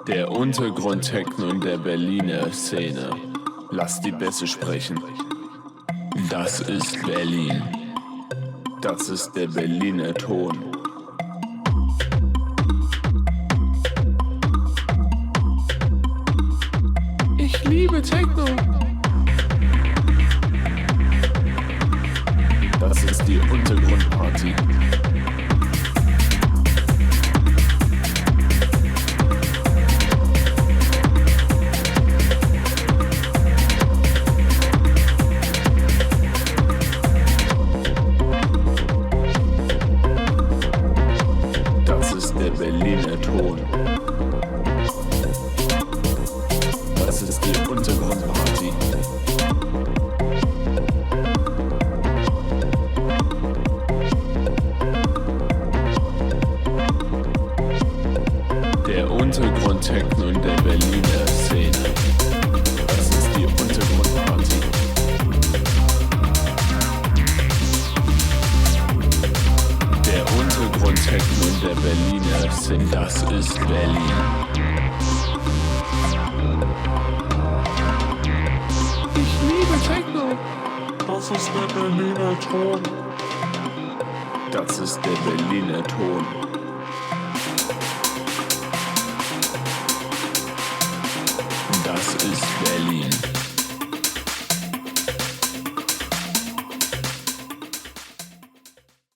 Der Untergrund-Techno in der Berliner Szene. Lass die Bässe sprechen. Das ist Berlin. Das ist der Berliner Ton. Ich liebe Techno. Das ist die Untergrundparty. Das ist der Berliner Ton. Das ist die Untergrundparty. Der Untergrund-Techno in der Berliner Szene. Das ist die Untergrundparty. Der Untergrund-Techno in der Berliner Szene. Das ist Berlin. Ich liebe Techno. Das ist der Berliner Ton. Das ist der Berliner Ton.